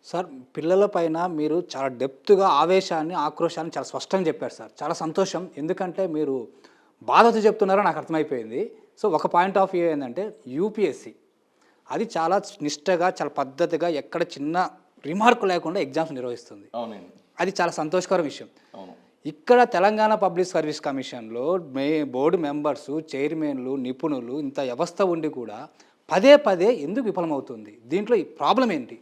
Sir పిల్లల పైన మీరు చాలా డెప్త్‌గా ఆవేశాన్ని, ఆక్రోశాన్ని చాలా స్పష్టంగా చెప్పారు సార్. చాలా సంతోషం. ఎందుకంటే మీరు బాధతో చెప్తున్నారో నాకు అర్థమైపోయింది. సో, ఒక పాయింట్ ఆఫ్ వ్యూ ఏందంటే యూపీఎస్‌సి అది చాలా నిష్టగా, చాలా పద్ధతిగా ఎక్కడ చిన్న రిమార్క్ లేకుండా ఎగ్జామ్స్ నిర్వహిస్తుంది. అవునండి. అది చాలా సంతోషకర విషయం. అవును. ఇక్కడ తెలంగాణ పబ్లిక్ సర్వీస్ కమిషన్‌లో బోర్డ్ మెంబర్సు, చైర్మన్‌లు, నిపుణులు ఇంత వ్యవస్థ ఉండి కూడా పదే పదే ఎందుకు విఫలమవుతుంది? దీంట్లో ఈ ప్రాబ్లమ్ ఏంటి?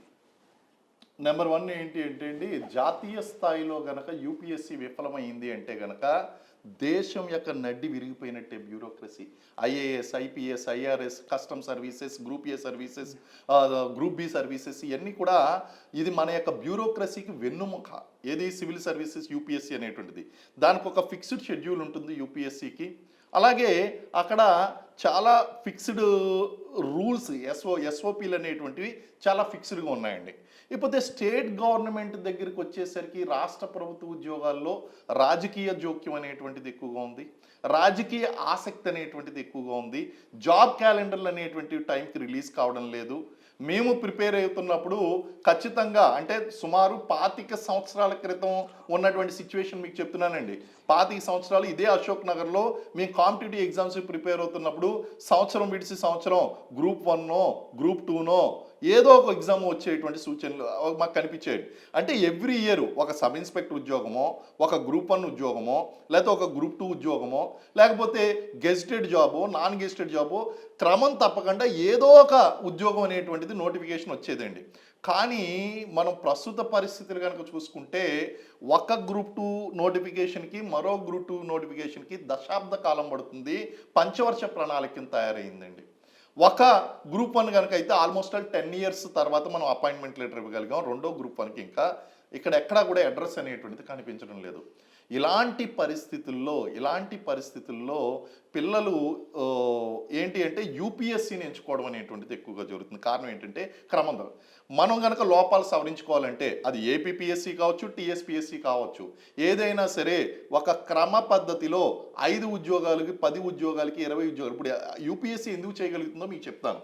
నెంబర్ 1 ఏంటి అంటే అండి, జాతీయ స్థాయిలో గనక యూపీఎస్సీ విఫలమైంది అంటే గనక దేశం యొక్క నడ్డి విరిగిపోయినట్టే bureaucracy. IAS, IPS, IRS, custom services, group A services, group B services ఇవన్నీ కూడా ఇది మన యొక్క బ్యూరోక్రసీకి వెన్నుముక. ఏది సివిల్ సర్వీసెస్ యూపీఎస్సీ అనేటువంటిది. దానికి ఒక ఫిక్స్డ్ షెడ్యూల్ ఉంటుంది యూపీఎస్సీకి. అలాగే అక్కడ చాలా ఫిక్స్డ్ రూల్స్ ఎస్ఓపీలు అనేటువంటివి చాలా ఫిక్స్డ్గా ఉన్నాయండి. ఇకపోతే స్టేట్ గవర్నమెంట్ దగ్గరికి వచ్చేసరికి రాష్ట్ర ప్రభుత్వ ఉద్యోగాల్లో రాజకీయ జోక్యం అనేటువంటిది ఎక్కువగా ఉంది, రాజకీయ ఆసక్తి అనేటువంటిది ఎక్కువగా ఉంది, జాబ్ క్యాలెండర్లు అనేటువంటివి టైంకి రిలీజ్ కావడం లేదు. మేము ప్రిపేర్ అవుతున్నప్పుడు ఖచ్చితంగా అంటే సుమారు 25 సంవత్సరాల క్రితం ఉన్నటువంటి సిచ్యువేషన్ మీకు చెప్తున్నానండి. 25 సంవత్సరాలు ఇదే అశోక్ నగర్లో మేము కాంపిటేటివ్ ఎగ్జామ్స్ ప్రిపేర్ అవుతున్నప్పుడు సంవత్సరం విడిచి సంవత్సరం గ్రూప్ 1నో గ్రూప్ 2నో ఏదో ఒక ఎగ్జామ్ వచ్చేటువంటి సూచనలు మాకు కనిపించేవి. అంటే ఎవ్రీ ఇయర్ ఒక సబ్ ఇన్స్పెక్టర్ ఉద్యోగమో, ఒక గ్రూప్ 1 ఉద్యోగమో, లేకపోతే ఒక గ్రూప్ 2 ఉద్యోగమో, లేకపోతే గెజిటెడ్ జాబో, నాన్ గెజిటెడ్ జాబో క్రమం తప్పకుండా ఏదో ఒక ఉద్యోగం అనేటువంటిది నోటిఫికేషన్ వచ్చేదండి. కానీ మనం ప్రస్తుత పరిస్థితులు కనుక చూసుకుంటే ఒక గ్రూప్ 2 నోటిఫికేషన్కి మరో గ్రూప్ 2 నోటిఫికేషన్కి దశాబ్ద కాలం పడుతుంది. పంచవర్ష ప్రణాళిక కింద తయారైందండి. ఒక గ్రూప్ 1 కనుక అయితే ఆల్మోస్ట్ 10 ఇయర్స్ తర్వాత మనం అపాయింట్మెంట్ లెటర్ ఇవ్వగలిగాం. రెండో గ్రూప్ 1కి ఇంకా ఇక్కడ ఎక్కడా కూడా అడ్రస్ అనేటువంటిది కనిపించడం లేదు. ఇలాంటి పరిస్థితుల్లో పిల్లలు ఏంటి అంటే యూపీఎస్సీని ఎంచుకోవడం అనేటువంటిది ఎక్కువగా జరుగుతుంది. కారణం ఏంటంటే క్రమంగా మనం కనుక లోపాలు సవరించుకోవాలంటే అది ఏపీపీఎస్సీ కావచ్చు, టీఎస్పీఎస్సీ కావచ్చు, ఏదైనా సరే ఒక క్రమ పద్ధతిలో 5 ఉద్యోగాలకి 10 ఉద్యోగాలకి 20 ఉద్యోగాలు ఇప్పుడు యూపీఎస్సీ ఎందుకు చేయగలుగుతుందో మీకు చెప్తాను.